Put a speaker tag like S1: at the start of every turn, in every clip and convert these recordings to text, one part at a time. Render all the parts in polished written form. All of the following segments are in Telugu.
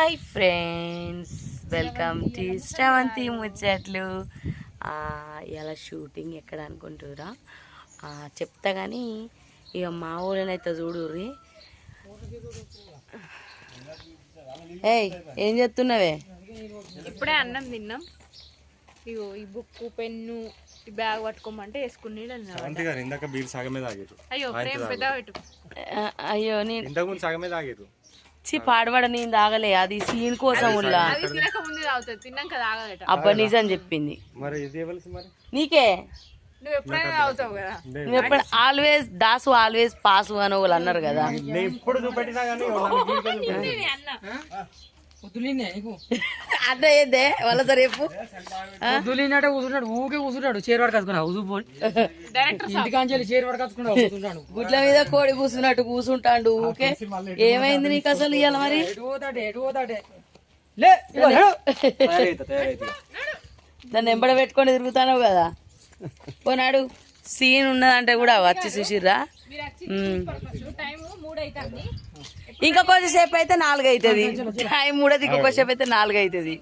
S1: Hi friends, welcome to Sravanthi ముచ్చట్లు. ఇలా షూటింగ్ ఎక్కడ అనుకుంటురా చెప్తా కానీ ఇక మా ఊళ్ళనైతే చూడుర్రి. ఏయ్ ఏం చెప్తున్నావే?
S2: ఇప్పుడే అన్నం తిన్నాం. ఇగో ఈ బుక్ పెన్ను ఈ బ్యాగ్ పట్టుకోమంటే వేసుకుని
S1: అయ్యో నేను పాడబడ నేను తాగలే, అది సీన్ కోసం ఉల్లా అబ్బా నిజం చెప్పింది నీకే.
S2: నువ్వు ఎప్పుడైనా తాగుతావు కదా,
S1: నువ్వు ఎప్పుడు ఆల్వేస్ దాసు ఆల్వేస్ పాసు అని వాళ్ళు అన్నారు కదా. అట్లా ఏదే వాళ్ళతో రేపు
S3: వద్దులేనట్టే కూర్చున్నాడు, ఊకే కూర్చున్నాడు. చేరువాడు కసుకున్నాడు ఊసిపోయి ఇంటికాంచెల్లి చేరువాడు కసుకున్నాడు.
S1: గుడ్ల మీద కోడి కూర్చున్నట్టు కూర్చుంటాడు ఊకే. ఏమైంది నీకు అసలు ఇవాళ? మరి దాన్ని ఎంబడ పెట్టుకొని తిరుగుతాను కదా. పోనాడు సీన్ ఉన్నదంటే కూడా వచ్చి చూసిర్రా. ఇంకా కొంచెంసేపు అయితే 4 అవుతుంది. టైం 3 ఇంకొకసేపు అయితే 4 అవుతుంది.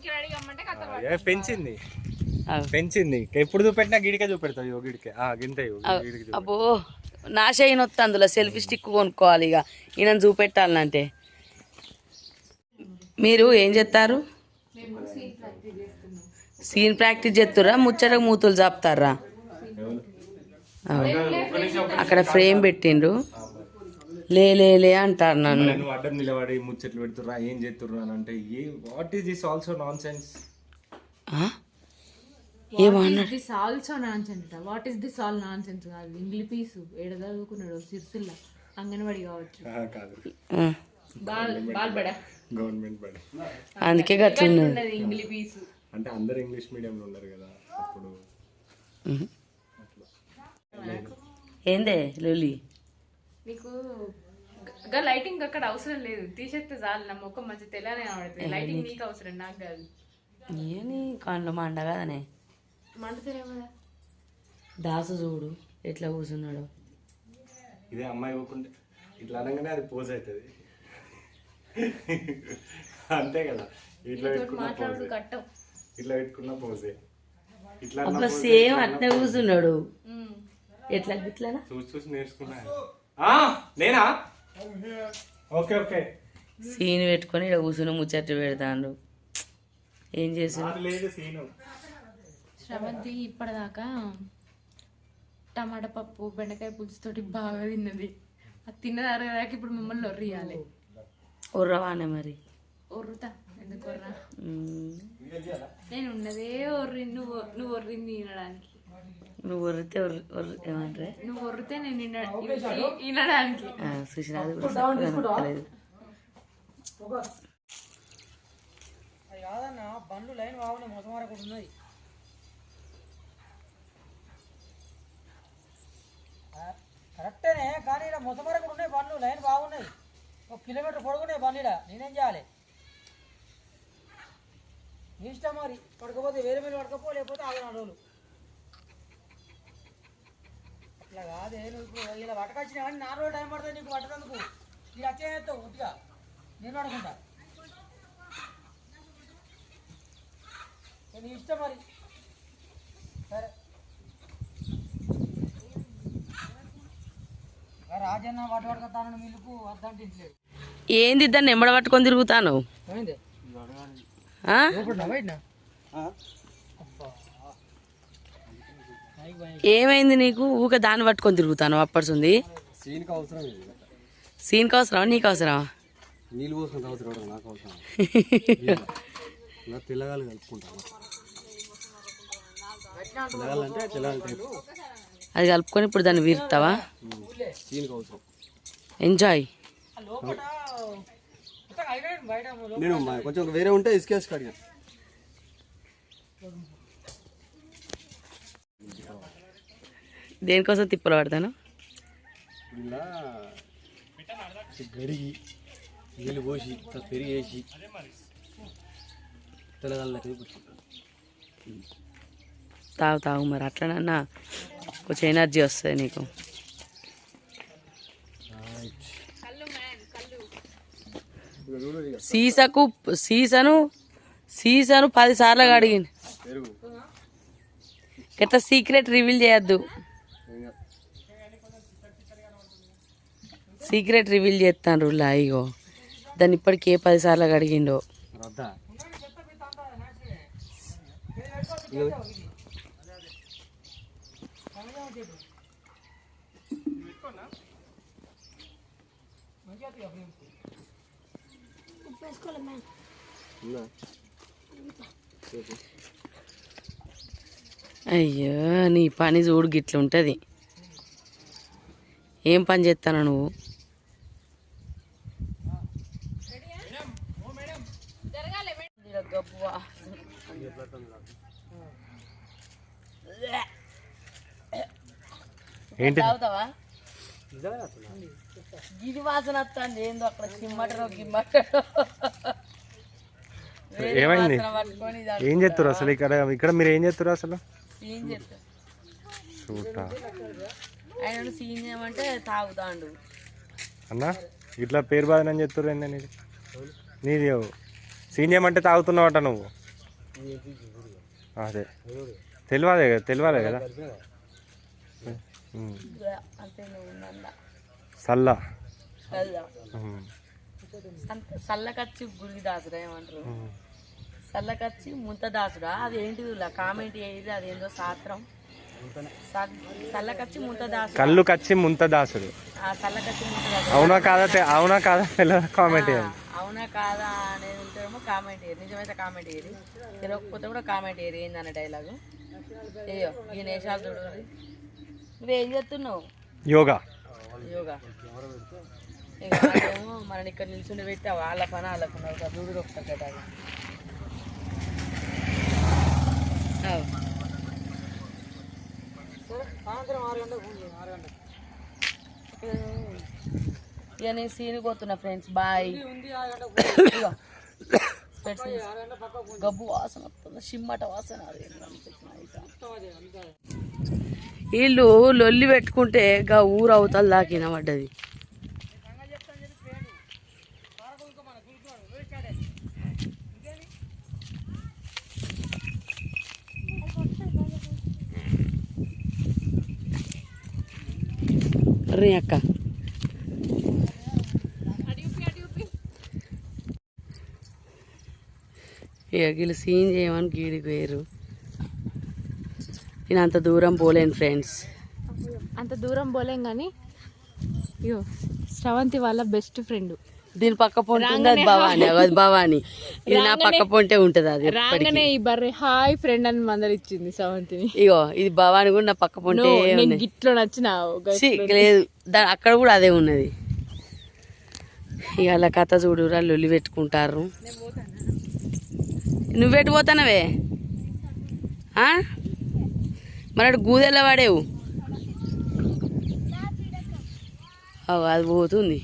S4: పెంచింది ఎప్పుడు చూపెట్టినా గిడికే చూపెడతావు. గిడికే గింతే.
S1: అబ్బో నా షైన్ వస్తుంది, అందులో సెల్ఫీ స్టిక్ కొనుక్కోవాలి. ఇక ఈయన చూపెట్టాలంటే మీరు ఏం చేస్తారు? సీన్ ప్రాక్టీస్ చేస్తుర్రా? ముచ్చటకు మూతులు చాపుతారా? అక్కడ ఫ్రేమ్ పెట్టిండ్రు. లే అంటారు నన్ను.
S4: అడ్డం నిలబడి ముచ్చట్లు పెడుతుర్రా, ఏం చేస్తుర్రా అని అంటే what is this also non sense.
S2: What is this all non sense కాదు, ఇంగ్లీష్ పీసు ఏడ చదువుకున్నాడు సిరిసిల్ల అంగన్వాడి కావచ్చు.
S4: గవర్నమెంట్ బడి,
S1: అందుకే గట్లున్నది
S2: ఇంగ్లీష్ పీసు.
S4: అంటే అందరు ఇంగ్లీష్ మీడియంలో ఉన్నారు కదా అప్పుడు.
S1: ఏందే లొల్లి?
S2: నీకు లైటింగ్ అక్కడ అవసరం లేదు, తీసేస్తే చాలు. నా ముఖం మంచి తెల్లనే ఆడుతుంది. లైటింగ్ నీకు అవసరం, నాకు కాదు.
S1: నీ కళ్ళు మండ కదనే.
S2: మండుతేనే కదా.
S1: దాసు చూడు ఎట్లా కూర్చున్నాడు.
S4: ఇదే అమ్మాయి పోకుంటే ఇట్లా అనగానే అది పోజ్ అవుతుంది. అంతే కదా. ఇట్లా
S2: మాట్లాడు కట్టం,
S4: ఇట్లా పెట్టుకున్న పోజే. ఇట్లా
S1: అబ్బా సేమ్ అట్నే కూర్చున్నాడు. ఎట్లా ఇట్లా
S4: చూసి నేర్చుకున్నా. నేనా? Okay okay.
S1: సీన్ పెట్టుకొని ఇక్కడ కూర్చుని ముచ్చట్లు పెడతాడు. ఏం చేస్తున్నాడు?
S2: శ్రవంతి ఇప్పటిదాకా టమాటా పప్పు బెండకాయ పులుసుతోటి బాగా తిన్నది. అది తిన్నదారు కదా, ఇప్పుడు మిమ్మల్ని ఒర్రియాలి.
S1: ఒర్రవానే మరి?
S2: ఒర్రుతా, ఎందుకు ఒర్రా? నేను ఉన్నదే ఒర్రి, నువ్వు ఒర్రింది తినడానికి.
S1: నువ్వు ఒర్రితే ఏమంటారే?
S2: నువ్వు ఒర్రితే నేను వినడానికి.
S1: సుశీనాది కూడా తెలియదు.
S3: కాదన్నా బండ్లు లైన్ బాగున్నాయి, మొసమార కూడా ఉన్నాయి. కరెక్టేనే, కానీ ఇక్కడ మొసమార కూడా ఉన్నాయి, బండ్లు లైన్ బాగున్నాయి. 1 కిలోమీటర్ పొడుగున్నాయి బండ్లు. ఇక్కడ నేనేం చేయాలి? నీ ఇష్టం మరి. పడకపోతే వేరే మీద పడకపో, లేకపోతే 4 రోజులు. ఇట్లా కాదే, నువ్వు ఇప్పుడు ఇలా పట్టకొచ్చినా కానీ 4 రోజులు టైం పడుతుంది నీకు పట్టదందుకు. మీరు వచ్చేస్తావు ఉట్టిగా, నేను పడుకుంటా. నీ ఇష్టం మరి. సరే రాజన్న వాటి పట్టుకొస్తాను, మిల్లుకు వద్దంటే ఇంట్లేదు.
S1: ఏంది దాన్ని ఎంబడ పట్టుకొని తిరుగుతాను? ఏమైంది నీకు? ఊక దాన్ని పట్టుకొని తిరుగుతాను అప్పడుంది. సీన్కి అవసరమా నీకు అవసరమా?
S4: నీళ్ళు పోసుకుంటే అవసరం, నాకు అవసరం. తెల్లగాలు కలుపుకుంటాను.
S1: అది కలుపుకొని ఇప్పుడు దాన్ని వీరుతావా? ఎంజాయ్.
S4: నేను కొంచెం వేరే ఉంటే ఇసుకేసి కడిగా.
S1: దేనికోసం తిప్పలు పడతాను?
S4: ఇలా గడిగి నీళ్ళు పోసి పెరిగి వేసి తెల్లగాళ్ళకి
S1: తాగు మరి. అట్లనన్నా కొంచెం ఎనర్జీ వస్తుంది నీకు. సీసాను 10 సార్లు అడిగింది. ఎట్లా సీక్రెట్ రివీల్ చేయొద్దు, సీక్రెట్ రివీల్ చేస్తాను రుల్లా. ఇగో దాన్ని ఇప్పటికే 10 సార్లు అడిగిండో. అయ్యో నీ పని చూడు గిట్లుంటది. ఏం పని చేస్తాను నువ్వు?
S4: ఏంటి
S1: తాగుతావా? గిది వాసన వస్తుంది ఏందో అక్కడ గిమ్మటరో గిమ్మటరో.
S4: ఏమైంది? ఏం చేస్తారు అసలు ఇక్కడ మీరు ఏం చేస్తారు అసలు?
S1: సీన్ చేస్తారు. ఆయన సీన్ చేయమంటే తాగుతాండు
S4: అన్న. ఇట్లా పేరు బాధ అని చెప్తారు ఏంది నీది? సీన్ చేయమంటే తాగుతున్నావట నువ్వు. అదే తెలియాలి కదా. సల్లా
S1: సల్లకచ్చి గురికి దాసుడా ఏమంటారు? సల్లకచ్చి ముంత దాసుడా అది ఏంటిది? కామెంట్ చేయదు. అదేందో శాస్త్రం. సల్లకచ్చి ముంత దాసుడు,
S4: కళ్ళు కచ్చి ముంత దాసుడు.
S1: సల్లకచ్చి ముంత దాసుడు
S4: అవునా కాదా కామెంట్ చేయండి.
S1: అవునా కాదా అనేది ఉంటేమో కామెంట్ చేయరు. నిజమైతే కామెంట్ చేయరు, తెలియకపోతే కూడా కామెంట్ చేయరు. ఏందన్న డైలాగు అయ్యో ఈ నేషాలు చూడు. నువ్వేం చేస్తున్నావు?
S4: యోగా.
S1: ఇక ఏమో మనం ఇక్కడ నిల్చుండి పెట్టి వాళ్ళ పని వాళ్ళకున్నారు. చూడు ఒకసారి
S3: సాయంత్రం 6 గంటలకు ఫోన్ చేయండి. 6 గంటలకు
S1: ఇక నేను సీన్ పోతున్నా ఫ్రెండ్స్. బాయ్. గబ్బు వాసన వస్తుంది, సిమ్మట వాసన. వీళ్ళు లొల్లి పెట్టుకుంటే గా ఊరు అవతల దాకిన పడ్డది. రే అక్క ఇక వీళ్ళు సీన్ చేయమని గీడికి పోయారు. నేను అంత దూరం పోలేను ఫ్రెండ్స్,
S2: అంత దూరం పోలేం కానీ అయ్యో శ్రవంతి వాళ్ళ బెస్ట్ ఫ్రెండ్.
S1: దీని పక్క పొంటే అది భవాని, అది భవాని. ఇది నా పక్క పొంటే ఉంటది. అది
S2: రాగానే ఈ బర్రె హాయ్ ఫ్రెండ్ అని మందలిచ్చింది శ్రవంతిని.
S1: ఇగో ఇది భవాని కూడా నా పక్క పొంటే
S2: గిట్లో నచ్చిన
S1: లేదు. అక్కడ కూడా అదే ఉన్నది. ఇక అలా కథ చూడురా, లొల్లి పెట్టుకుంటారు. నువ్వెటు పోతానవే? మరి అటు గూదెలా వాడేవు. అది పోతుంది.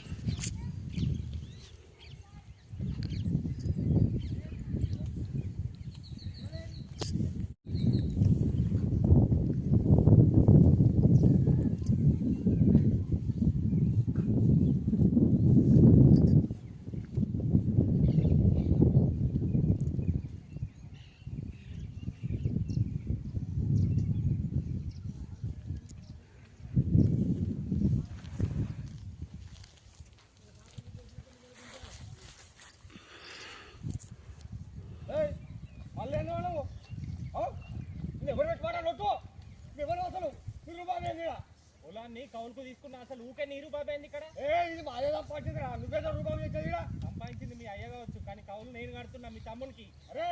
S4: కౌలుకు తీసుకున్నా అసలు ఊకే నీ రూపాయి అయింది ఇక్కడ. ఇది మాదే సంపాదించింది, నువ్వేదో రూపాయి చేసేది సంపాదించింది మీ అయ్య కావచ్చు, కానీ కౌలు నేను కడుతున్నా మీ తమ్మునికి. అరే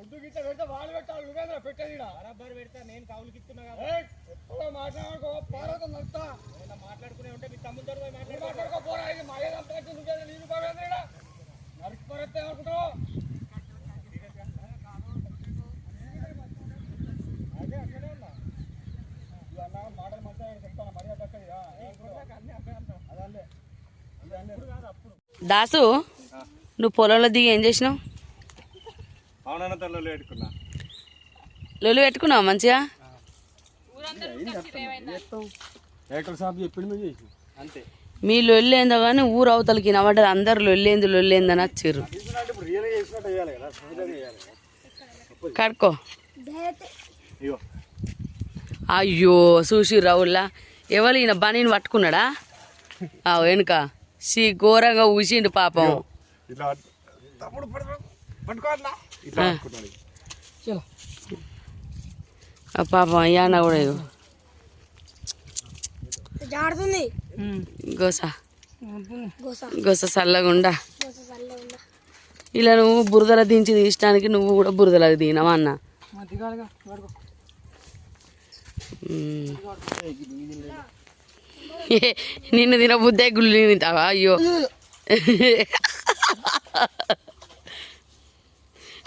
S4: ఒడ్డు గిట్ట పెడితే వాళ్ళు పెట్టాలి, నువ్వేదో పెట్టేది బరాబర్ పెడతా. నేను కౌలుకి ఇస్తున్నా కదా. ఎప్పుడు మాట్లాడుకో పారతో నడుస్తా. మాట్లాడుకునే ఉంటే మీ తమ్ముతో మాట్లాడుకోపోరా. ఇది మాదే సంపాదించింది, నువ్వేదో నీ రూపాయి అయింది ఇక్కడ. నడుచుకోరెత్తే అనుకుంటావు. అదే అక్కడే ఉన్నా మాటలు మంచిగా చెప్తాను. మర్యాద
S1: దాసు, నువ్వు పొలంలో దిగి ఏం చేసినావు? లొల్లి పెట్టుకున్నావు మంచిగా.
S3: ఏకల సాబ్ చెప్పింది మేము చేసి అంతే.
S1: మీ లొల్లేందో కానీ ఊరు అవతలకి వినబడ్డది అందరు లొల్లేందని వచ్చిర్రు. కడుకో. అయ్యో చూసి రావుల్లా ఎవరు ఈయన బనీని పట్టుకున్నాడా వెనుక ఘోరంగా ఊసిండు పాపం. పాపం అయ్యాన కూడా గోస చల్లగుండా. ఇలా నువ్వు బురదల దించి తీయడానికి నువ్వు కూడా బురదలకు దిగినావా అన్న? నిన్ను తినబుద్దే గుళ్ళు తింటావా? అయ్యో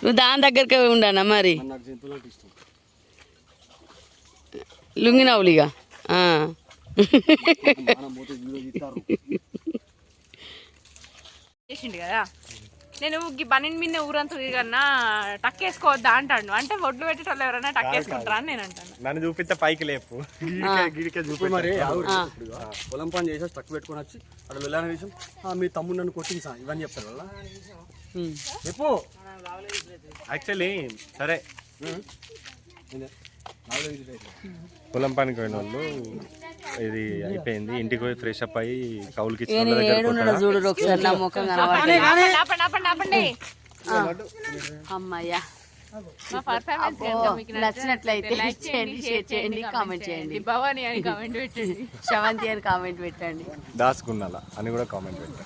S1: నువ్వు దాని దగ్గరకే ఉండానా మరి? లుంగినవులిగా
S2: చేసిండు కదా. నేను ఈ బనీన్ మీద ఊరంతా తిరిగన్నా టక్కేసుకోవద్దా అంటాడు. అంటే ఒడ్లు పెట్టేటోళ్ళు ఎవరైనా టక్కేసుకుంటారా అని నేను అంటాను.
S4: నన్ను చూపిస్తే పైకి లేపు చూపి మరి. పొలం పని చేసి టక్ పెట్టుకొని వచ్చి అక్కడ వెళ్ళాలని విషయం మీ తమ్ముడు నన్ను కొట్టింది సార్ ఇవన్నీ చెప్తారు వల్ల చెప్పు. యాక్చువల్లీ సరే పొలం పనికి పోయిన వాళ్ళు ఇది అయిపోయింది, ఇంటికి పోయి ఫ్రెష్ అప్ అయ్యి కౌలుకి
S1: చూడు ఒకసారి నా ముఖం అమ్మయ్యా. నచ్చినట్లయితే లైక్ చేయండి, షేర్ చేయండి, కామెంట్ చేయండి.
S2: భవాని అని కామెంట్ పెట్టండి,
S1: శవంతి అని కామెంట్ పెట్టండి,
S4: దాసుకున్నాలా అని కూడా కామెంట్ పెట్టండి.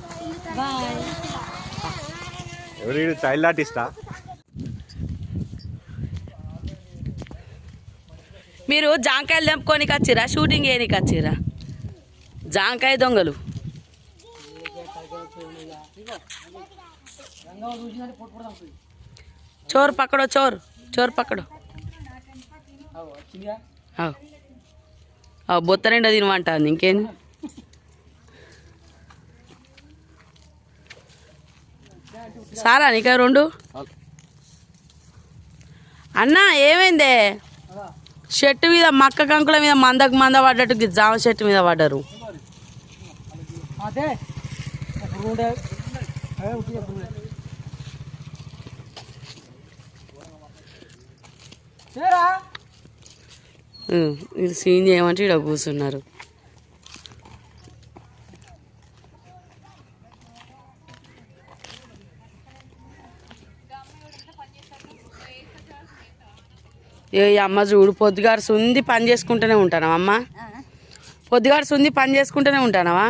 S4: ఎవరు చైల్డ్ ఆర్టిస్టా?
S1: మీరు జాంకాయలు తెంపుకోనికి వచ్చిరా? షూటింగ్ చేయనికి వచ్చిరా? జాంకాయ దొంగలు. చోరు పక్కడో, చోరు పక్కడో. బొత్త నిండా తినమంటుంది ఇంకేంది. సారా నీకా రెండు? అన్నా ఏమైందే? చెట్టు మీద మక్క కంకుల మీద మంద పడ్డట్టు జామ చెట్టు మీద పడ్డారు. ఇది సీన్ చేయమంటే ఇక్కడ కూర్చున్నారు. ఏ అమ్మ చూడు, పొద్దుగారు సుంది పని చేసుకుంటూనే ఉంటానావా అమ్మ? పొద్దుగారు సుంది పని చేసుకుంటూనే ఉంటానావా?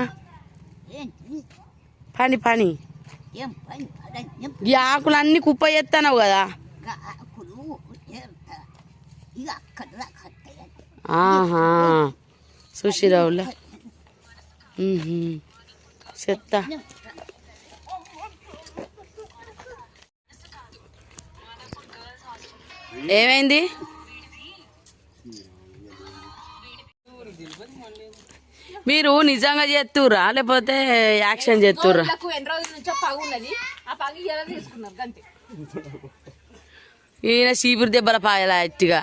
S1: పని ఈ ఆకులన్నీ కుప్ప చేస్తానావు కదా. ఆహా సుశీరావులా చెత్త. ఏమైంది? మీరు నిజంగా చేస్తుర్రా లేకపోతే యాక్షన్ చేస్తుర్రా? ఈయన చీపురు దెబ్బల పాయలా అట్టిగా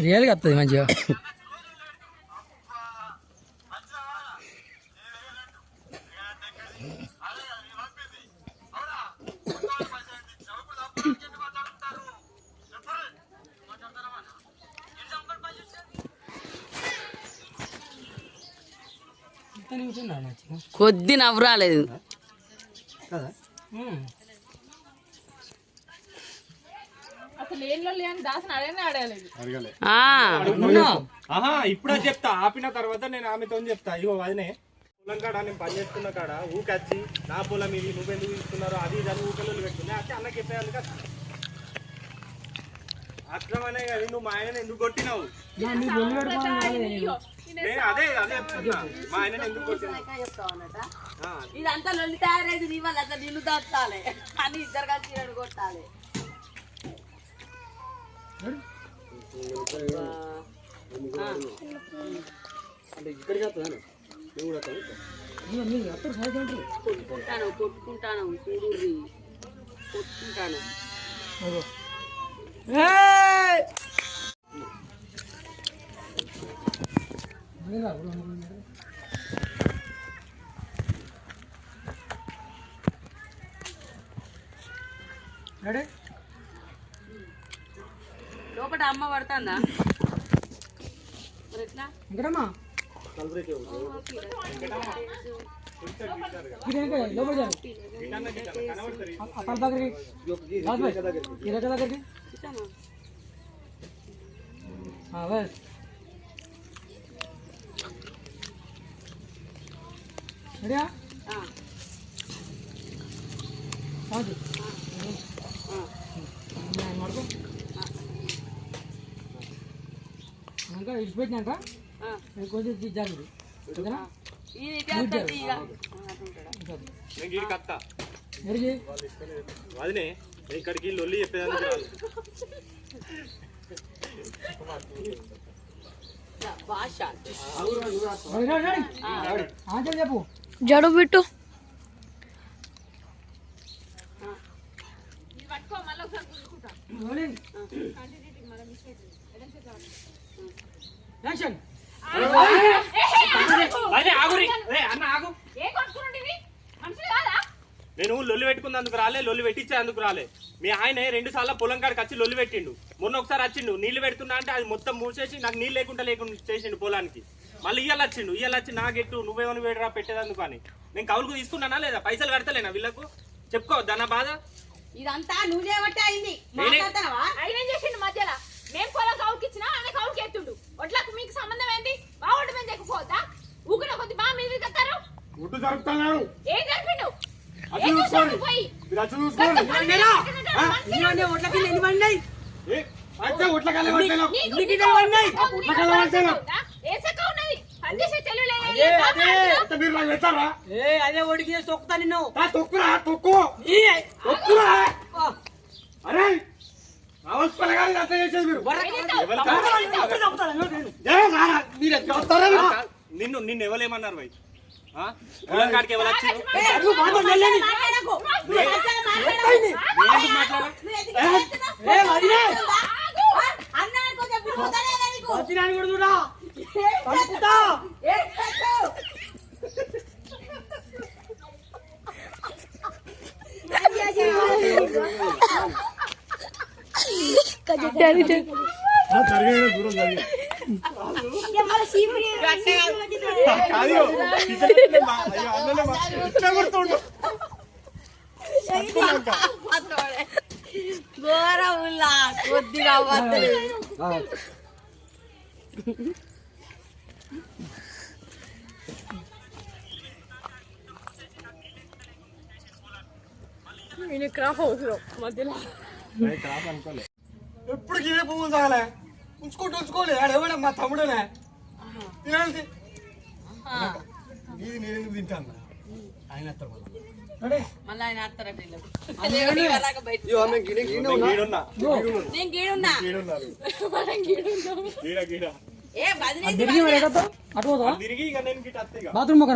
S3: రియల్గా వస్తుంది మంచిగా.
S1: కొద్ది నవ్వు రాలేదు.
S4: ఇప్పుడే చెప్తా, ఆపిన తర్వాత నేను ఆమెతో చెప్తా. ఇగో అదినే పొలం కాడ నేను పని చేసుకున్న కాడ ఊకొచ్చి నా పొలం ఇది నువ్వెందుకు తీసుకున్నారో అది ఇది ఊకలు పెట్టుకున్నా అంటే అన్నకి చెప్పేయాలి కదా. అట్లమనే కానీ నువ్వు మా ఆయన ఎందుకు కొట్టినావు? అదే చెప్తున్నా, మా ఆయన ఎందుకు కొట్టినావు?
S1: ఇదంతా లొల్లి తయారైంది నీ వల్ల. నిన్ను దాచాలి అని ఇద్దరు కలిసి కొట్టాలి. కొట్టుకుంటాను
S3: రెడీ
S1: లోపల అమ్మ పడుతుందా మరి ఎట్లా
S3: ఇంకటమ్మా లోపల అక్కడ దగ్గరికి ఇరక దగ్గరికి బస్ రెడీయా కాదు మడుకో ఇంకా ఇడిచిపెట్టినాక కొంచెం జాగ్రత్త ఓకేనా
S4: అదినే ఇక్కడికి లొల్లి చెప్పేదానికి రాదు.
S3: చెప్పు
S5: జడు పెట్టు
S3: యాక్షన్
S4: నేను లొల్లి పెట్టుకున్నందుకు రాలే, లొల్లి పెట్టించేందుకు రాలే. మీ ఆయన 2 సార్లు పొలం కాడికి వచ్చి లొల్లి పెట్టిండు. మొన్న ఒకసారి వచ్చిండు నీళ్లు పెడుతున్నా అంటే అది మొత్తం మూసేసి నాకు నీళ్ళు లేకుండా చేసిండు పొలానికి. మళ్ళీ ఇయ్యాల వచ్చి నాకెట్టు నువ్వేమని వేడరా పెట్టేదందుకు అని. నేను కౌలుకు తీసుకున్నానా లేదా? పైసలు కడతలేనా వీళ్ళకు? చెప్పుకోవద్దా నా బాధ?
S1: ఇదంతా నువ్వు చేయబట్టే అయింది.
S2: ఆయన ఏం చేసిండు మధ్యలో? మేము పొలం కౌలుకి ఇచ్చినా ఆయన కౌలుకి ఎత్తుండు. ఒట్లకు మీకు సంబంధం ఏంటి? మా ఒడ్డు మేము చెక్కుపోవద్దా? ఊగిన కొద్ది మా మీద కట్టారు.
S4: ఒడ్డు జరుపుతున్నారు.
S2: ఏం జరిపిండు?
S3: అదే ఒడికి తొక్కుతా నిన్ను
S4: అరే నిన్ను ఎవరేమన్నారు భయ్? పొలం కాడికి ఎవరు వచ్చి
S1: ఘోరములా కొద్దిగా
S3: ఎప్పుడు గిరే పువ్వు తాగలే ఉంచుకోలే ఆడేవాడే మా తమ్ముడేనే తినాలి ఇది నేను ఎందుకు తింటాను ఆయన
S1: మళ్ళీ ఆయన ఆడతారట
S3: బాత్రూమ్ ఒక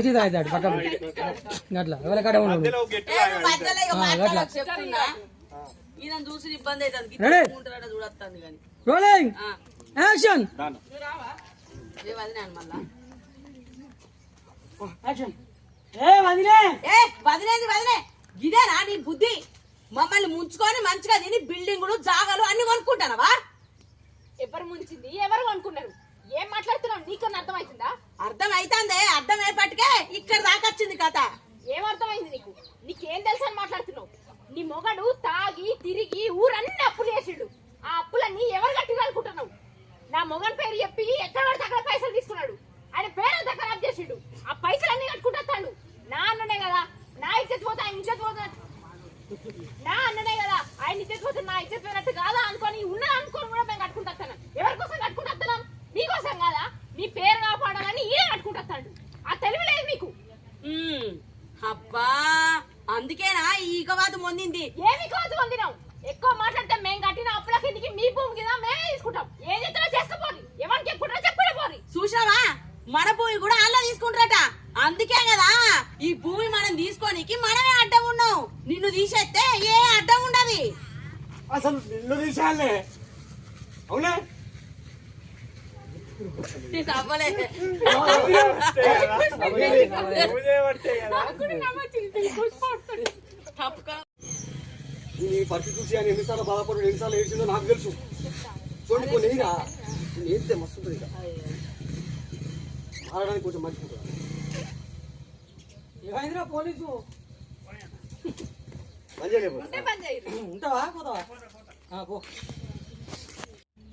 S3: చీత అవుతాడు పక్కన అట్లా ఎవరి కాడ
S1: చెప్తున్నా ఈయన చూసి ఇబ్బంది అవుతుంది చూడొస్తుంది కానీ
S3: రోలింగ్ యాక్షన్
S1: వదినాను మళ్ళా వదిలే గిదేనా నీ బుద్ధి? మమ్మల్ని ముంచుకొని మంచిగా తిని బిల్డింగులు జాగాలు అన్ని కొనుక్కుంటానవా?
S2: ఎవరు ముంచింది? ఎవరు అనుకున్నారు? ఏం మాట్లాడుతున్నావు? నీకన్నా అర్థమవుతుందా?
S1: అర్థం అవుతుందే. అర్థం అయ్యేపటికే ఇక్కడ దాకా వచ్చింది కథ.
S2: ఏం అర్థమైంది నీకు? నీకేం తెలుసు అని మాట్లాడుతున్నావు? నీ మొగడు తాగి తిరిగి ఊరన్నీ అప్పులు చేసిండు. ఆ అప్పులన్నీ ఎవరు కట్టిరు అనుకుంటున్నావు? నా మొగన్ పేరు చెప్పి ఎక్కడ పడితే అక్కడ పైసలు తీసుకున్నాడు. ఆయన పేరంతా ఖరాబ్ చేసిండు. ఆ పైసలన్నీ కట్టుకుంటాను. నా అన్ననే కదా నా ఇజ్జత్ పోతే ఆయన ఇజ్జత్ పోతా. నా అన్ననే కదా ఆయన ఇజ్జత్ పోతే నా ఇజ్జత్ పోయినట్టు కాదా అనుకొని ఉన్నా అనుకోని కూడా మేము కట్టుకుంటాను. ఎవరి కోసం కట్టుకుంటాం? నీకోసం కాదా? నీ పేరు కాపాడాలని ఈయన కట్టుకుంటాడు. ఆ తెలివి లేదు మీకు.
S1: అబ్బా అందుకేనా ఈ ఈగవాదు పొందింది?
S2: ఏమి కాదు పొందినావు? ఎక్కువ మాట్లాడితే మేము కట్టిన అప్పుల కిందికి మీ భూమి కింద మేమే తీసుకుంటాం. ఏం చేస్తారో చేసుకోపోరి. ఎవరికి చెప్పుకుంటారో చెప్పుకుంటే పోరి.
S1: చూసావా మన భూమి కూడా అలా తీసుకుంటారట. అందుకే కదా ఈ భూమి మనం తీసుకోనికి మనమే అడ్డం ఉన్నాం. నిన్ను తీసేస్తే ఏ అడ్డం ఉండదు.
S4: అసలు నిన్ను తీసేయాలే. అవునా
S1: నేను నవ్వలే. తప్పుగా
S5: నీ పరిస్థితి చూసి ఆయన ఎన్నిసార్లు బాధపడ్డాడు ఎన్నిసార్లు ఏడ్చిందో నాకు తెలుసు. చూడండి కొన్ని నేను ఏడితే మస్తు ఉంటుంది. ఇక మారడానికి కొంచెం మంచిగా
S3: ఏమైందిరా పోలీసు
S5: పనిచేయలేదు.
S3: ఉంటావా పోతావా పో.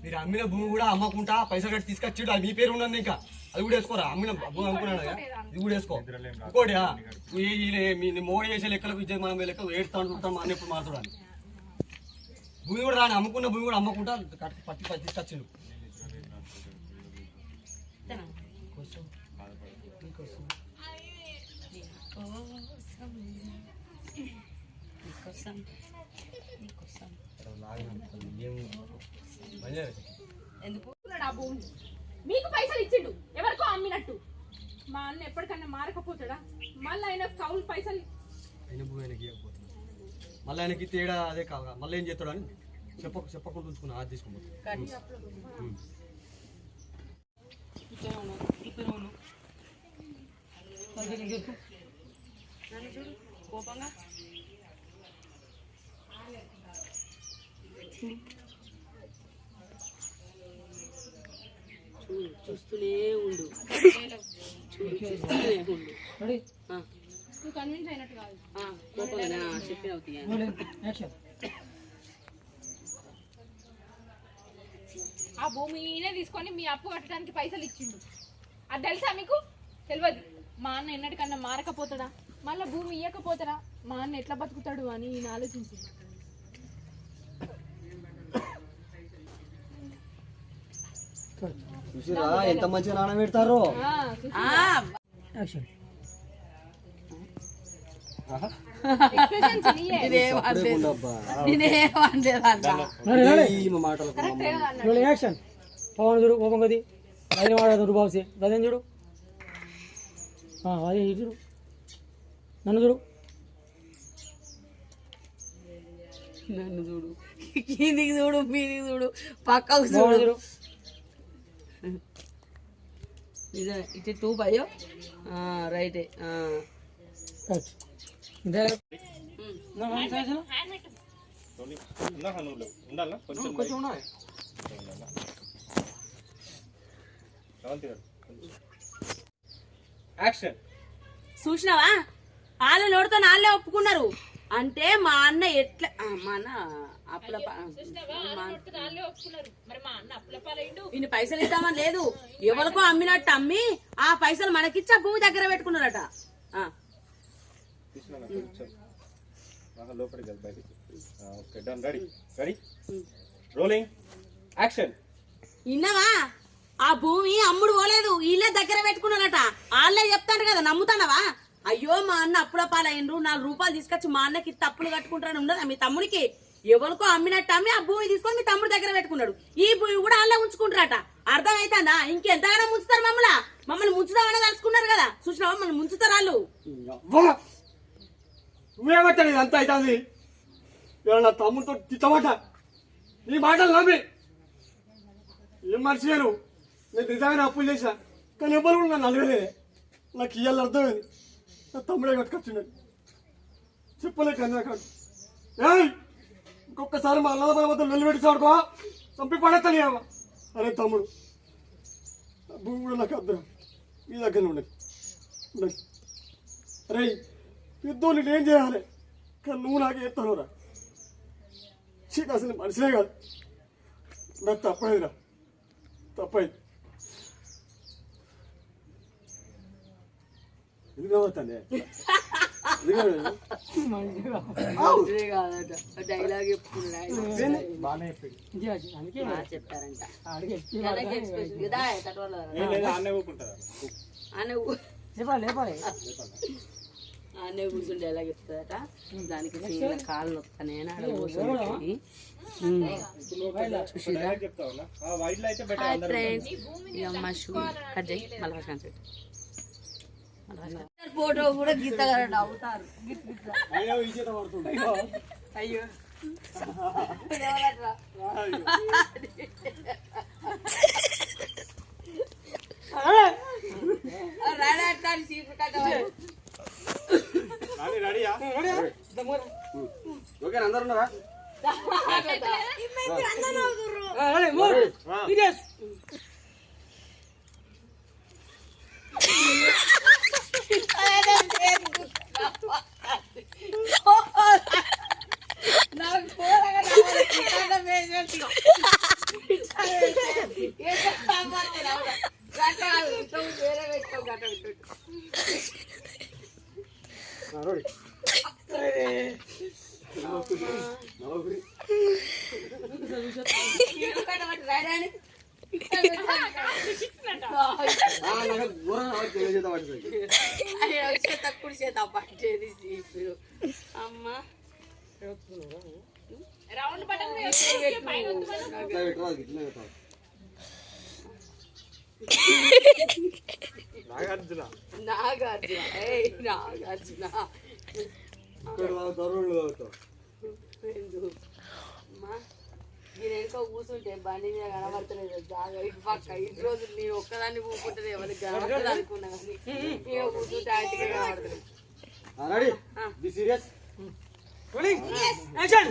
S5: మీరు అమ్మిన భూమి కూడా అమ్మకుంటా పైసలు కట్టి తీసుకొచ్చి అది మీ పేరు ఉన్నది. ఇంకా అది కూడా వేసుకోరా. అమ్మిన భూమి అమ్ముకున్నాడు కదా, ఇది కూడా వేసుకో. ఇంకోటి మోడీ చేసే లెక్కలకు ఇచ్చే మనం లెక్క ఏడుతాను చూస్తాం అన్న ఎప్పుడు మాట్లాడాలి. భూమి కూడా రాని అమ్ముకున్న భూమి కూడా అమ్మకుంటా పట్టి తీసుకొచ్చిండు.
S1: ఎందుకు
S2: ఆ భూమిని మీకు పైసలు ఇచ్చిండు, ఎవరికో అమ్మినట్టు. మా అన్న ఎప్పటికన్నా మారకపోతాడా? మళ్ళీ ఆయన కౌలు పైసలు
S5: అయిన భూమి ఆయనకి ఇవ్వకపోతున్నాడు. మళ్ళీ ఆయనకి తేడా అదే కావాలి. మళ్ళీ ఏం చేస్తాడు అని చెప్పకుండా ఉంచుకున్నా. అది తీసుకుపోతాడు.
S1: కోపంగా చూస్తూనే ఉండు. చూస్తూనే ఉండు.
S2: నువ్వు కన్విన్స్ అయినట్టు కాదు.
S1: కోపంగా చెప్పిన అవుతాయి.
S2: ఆ భూమి ఈయనే తీసుకొని మీ అప్పు కట్టడానికి పైసలు ఇచ్చిండు. అది తెలుసా మీకు? తెలియదు. మా అన్న ఎన్నటికన్నా మారకపోతాడా? మళ్ళీ భూమి ఇవ్వకపోతాడా? మా అన్న ఎట్లా బతుకుతాడు అని ఈయన ఆలోచించింది.
S5: చూసిరా ఎంత మంచిగా నాన్న పెడతారో.
S3: యాక్షన్ పవన్ చూడు కోపం కది అది వాడు బాబుసి అదేం చూడు అదే చూడు నన్ను చూడు
S1: నన్ను చూడు, కిందికి చూడు, మీదికి చూడు, పక్కకు చూడు. నిజమే. ఇటు టూ భయో రైటే. చూసినావా? వాళ్ళ నోటితో వాళ్ళే ఒప్పుకున్నారు. అంటే మా అన్న ఎట్లా మా అన్న ఇన్ని పైసలు ఇద్దామని లేదు, ఎవరికో అమ్మినట్టు అమ్మి ఆ పైసలు మనకిచ్చి ఆ భూమి దగ్గర పెట్టుకున్నారట. విన్నావా? ఆ భూమి అమ్ముడు పోలేదు, వీళ్ళే దగ్గర పెట్టుకున్నారట. వాళ్ళే చెప్తారు కదా, నమ్ముతానవా? అయ్యో మా అన్న అప్పుల పాలైండ్రు, 4 రూపాయలు తీసుకొచ్చి మా అన్నకి తప్పులు కట్టుకుంటారని ఉండదా మీ తమ్ముడికి? ఎవరికో అమ్మినట్టు అమ్మి ఆ భూమి తీసుకొని మీ తమ్ముడు దగ్గర పెట్టుకున్నాడు. ఈ భూమి కూడా వాళ్ళే ఉంచుకుంటారట. అర్థం అవుతుందా? ఇంకెంతగానో ముంచుతారు మమ్మల్ని ముంచుదామని తలుచుకున్నారు కదా. చూసినావా? మమ్మల్ని ముంచుతారు వాళ్ళు.
S5: నువ్వేమంటాడు ఇదంతా అవుతుంది? నా తమ్ముడితో తిట్టమాట నీ మాటలు నమ్మి ఏం మనిషి నేను నిజమైన అప్పులు చేశా. కానీ ఎవరు కూడా నన్ను అడగలే. నాకు ఇయ్యాలి అర్థమైంది. నా తమ్ముడే కట్టుకొచ్చిండడు చెప్పలేక అన్నాకాడు. ఇంకొకసారి మా అన్నద మధ్య నిలబెట్టి చాడుకో చంపి పడేస్తాను. అరే తమ్ముడు, భూమి కూడా నాకు అర్థం మీ దగ్గర ఉండదు. అరే పెద్దోళ్ళు నేనేం చేయాలి? కానీ నువ్వు నాకు ఎత్తాను రా. చీక అసలు మనిషినే కాదు. నాకు తప్పైందిరా, తప్పైంది. ఎందుకు నవ్వుతానే?
S1: డైలాగ్ చెప్తారంట. అనే కూర్చుండి ఎలా చెప్తారట. దానికి కాళ్ళు నొక్కనే కూర్చొని ఫోటో కూడా గీతగారండి అవుతారు. అయ్యో రెడీ అంటాను చీపురు కట్ట
S4: రెడీయా
S5: ఓకే అందరు ఉన్నారా
S1: నాకు పోరగా వేరే పెట్టావు గట్ట పెట్టు తక్కువ చేత పట్టేది అమ్మ
S2: రౌండ్ బటన్ పైన
S4: నాగార్జున
S1: నాగార్జున నాగార్జున అమ్మా నేను వెనుక కూర్చుంటే బండి మీద కనబడతలేదు జాగా ఇటు పక్క ఇటు రోజులు నేను ఒక్కదాన్ని కూకుంటే ఎవరికి కనబడుతుంది అనుకున్నా కానీ నేను కూర్చుంటే ఆంటీగా కనబడతలేదు
S5: ready be serious
S3: action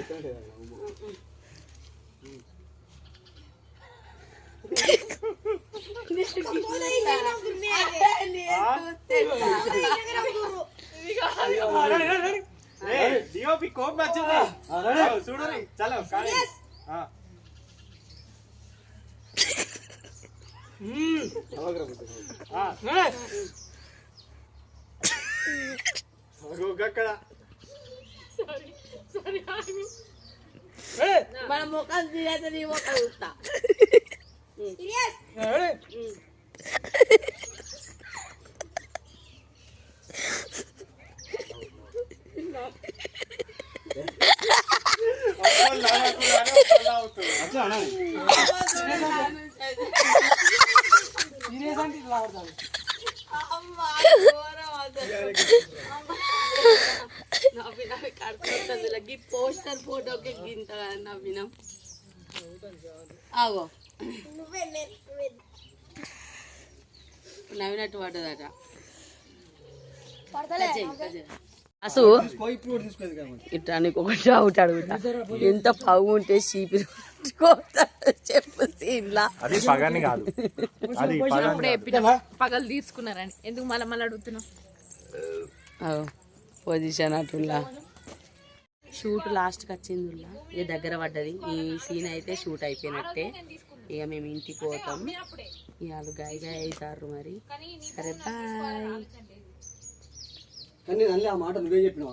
S4: DOP కోపం వచ్చింది చూడండి చలో కానీ అక్కడ
S1: మన ముఖం తీరైతే నీ ముఖం చూస్తా
S3: సీరియస్ అంటే ఇట్లా ఆడతాడు
S1: పోస్టర్ ఫోటోకి గింత నవ్వినాం ఆగో నవ్వినట్టు పడ్డదట అసు ఇట్లా నీకు ఒకటి డౌట్ అడుగుతా ఎంత పగు ఉంటే చీపిరి చెప్పు సీన్లా
S4: అది పగని కాదు అది
S2: పగలు తీసుకున్నారని ఎందుకు మళ్ళీ అడుగుతున్నావు
S1: పొజిషన్ అటులా షూట్ లాస్ట్కి వచ్చింది ఇక దగ్గర పడ్డది ఈ సీన్ అయితే షూట్ అయిపోయినట్టే ఇక మేము ఇంటికి పోతాం ఇవాళ గాయగా అవుతారు మరి సరే బాయ్
S5: కానీ ఆ మాట నువ్వే చెప్పినావు